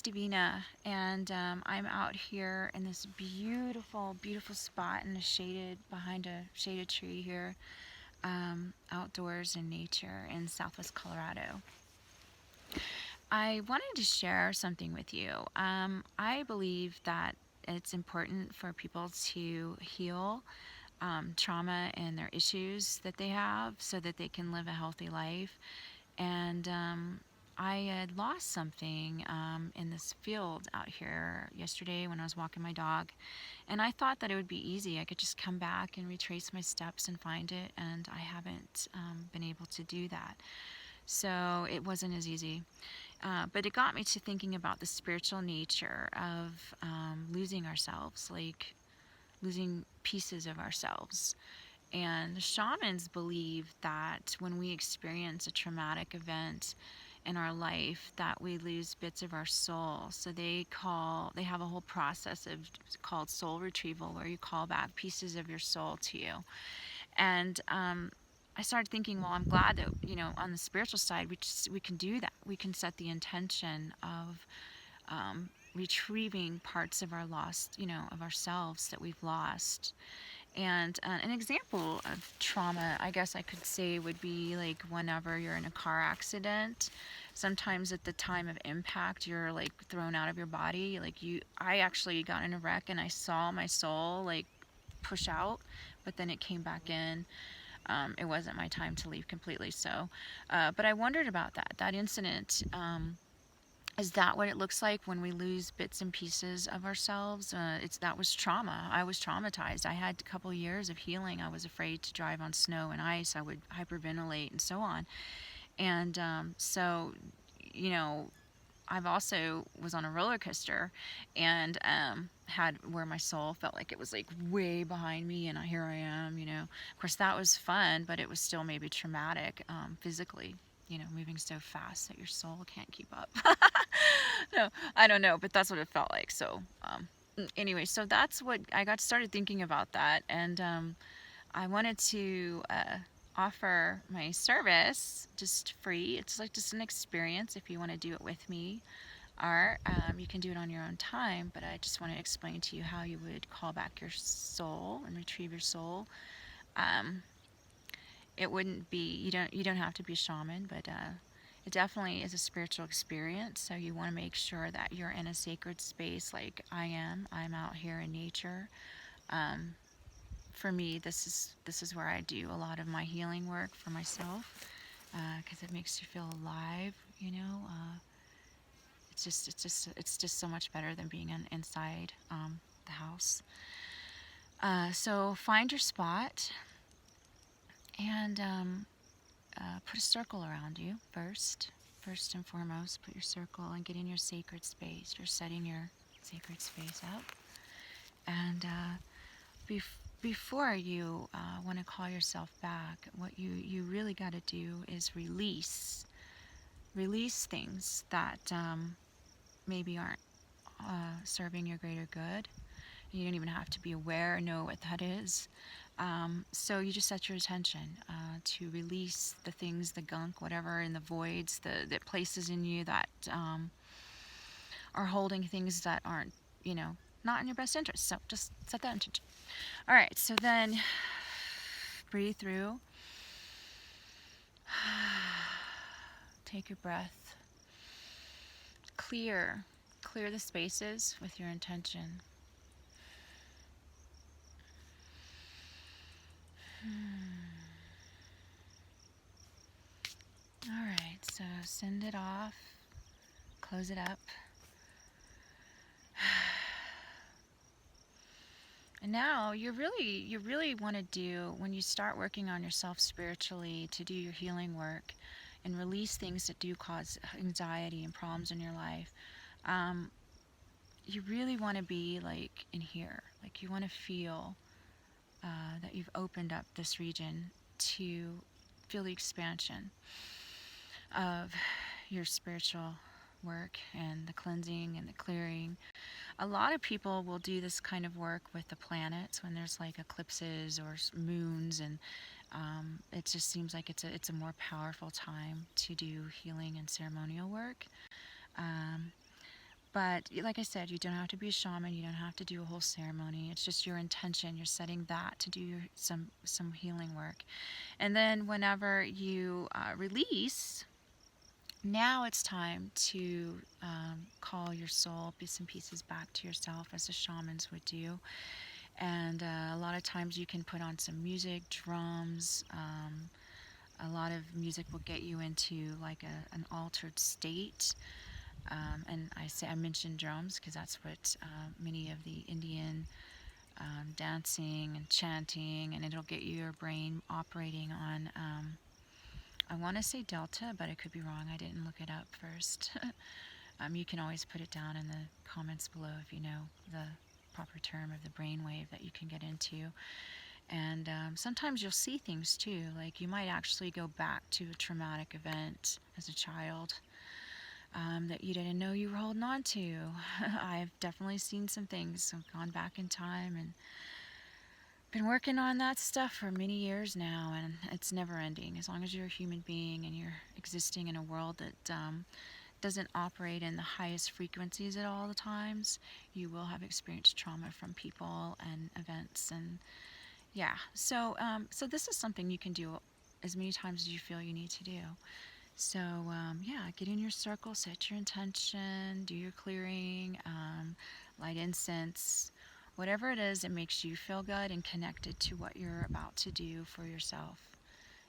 name's Davina, and I'm out here in this beautiful, beautiful spot behind a shaded tree here, outdoors in nature in southwest Colorado. I wanted to share something with you. I believe that it's important for people to heal trauma and their issues that they have so that they can live a healthy life. And I had lost something in this field out here yesterday when I was walking my dog. And I thought that it would be easy. I could just come back and retrace my steps and find it. And I haven't been able to do that. So it wasn't as easy. But it got me to thinking about the spiritual nature of losing ourselves, like losing pieces of ourselves. And the shamans believe that when we experience a traumatic event in our life, that we lose bits of our soul. So they have a whole process called soul retrieval, where you call back pieces of your soul to you. And I started thinking, well, I'm glad that, on the spiritual side, we can do that. We can set the intention of retrieving parts of our lost, of ourselves that we've lost. And an example of trauma, I guess I could say, would be like whenever you're in a car accident. Sometimes at the time of impact, you're like thrown out of your body. I actually got in a wreck and I saw my soul like push out, but then it came back in. It wasn't my time to leave completely. So, but I wondered about that incident. Is that what it looks like when we lose bits and pieces of ourselves? That was trauma. I was traumatized. I had a couple years of healing. I was afraid to drive on snow and ice. I would hyperventilate and so on. And so, I've also was on a roller coaster and had where my soul felt like it was like way behind me, and here I am. Of course, that was fun, but it was still maybe traumatic physically. Moving so fast that your soul can't keep up. No, I don't know, but that's what it felt like. So, anyway, so that's what I got started thinking about that, and I wanted to offer my service just free. It's like just an experience if you want to do it with me, or you can do it on your own time. But I just want to explain to you how you would call back your soul and retrieve your soul. It wouldn't be you don't have to be a shaman, but it definitely is a spiritual experience. So you want to make sure that you're in a sacred space like I am. I'm out here in nature. For me, this is where I do a lot of my healing work for myself, because it makes you feel alive. It's just so much better than being inside the house. So find your spot and put a circle around you first. First and foremost, put your circle and get in your sacred space. You're setting your sacred space up. And before you want to call yourself back, what you really got to do is release things that maybe aren't serving your greater good. You don't even have to be aware or know what that is. So you just set your attention to release the things, the gunk, whatever in the voids, the places in you that are holding things that aren't, not in your best interest. So just set that intention. All right, so then breathe through. Take your breath. Clear the spaces with your intention. All right, so send it off, close it up. And now you really want to do, when you start working on yourself spiritually, to do your healing work and release things that do cause anxiety and problems in your life, you really want to be like in here. Like you want to feel that you've opened up this region to feel the expansion of your spiritual work and the cleansing and the clearing. A lot of people will do this kind of work with the planets when there's like eclipses or moons, and it just seems like it's a more powerful time to do healing and ceremonial work. But like I said, you don't have to be a shaman. You don't have to do a whole ceremony. It's just your intention. You're setting that to do some healing work. And then whenever you release, now it's time to call your soul, bits and pieces back to yourself, as the shamans would do. And a lot of times you can put on some music, drums. A lot of music will get you into like an altered state. And I mentioned drums because that's what many of the Indian dancing and chanting, and it'll get your brain operating on. I want to say delta, but I could be wrong. I didn't look it up first. You can always put it down in the comments below if you know the proper term of the brainwave that you can get into. And sometimes you'll see things too, like you might actually go back to a traumatic event as a child that you didn't know you were holding on to. I've definitely seen some things. I've gone back in time and been working on that stuff for many years now, and it's never ending. As long as you're a human being and you're existing in a world that doesn't operate in the highest frequencies at all the times, you will have experienced trauma from people and events. And yeah, so this is something you can do as many times as you feel you need to do. So yeah, get in your circle, set your intention, do your clearing, light incense, whatever it is that makes you feel good and connected to what you're about to do for yourself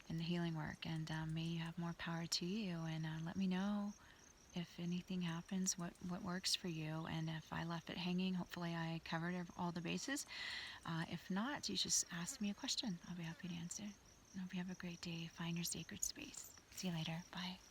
in the healing work. And may you have more power to you. And let me know if anything happens, what works for you. And if I left it hanging, hopefully I covered all the bases. If not, you just ask me a question. I'll be happy to answer. I hope you have a great day. Find your sacred space. See you later. Bye.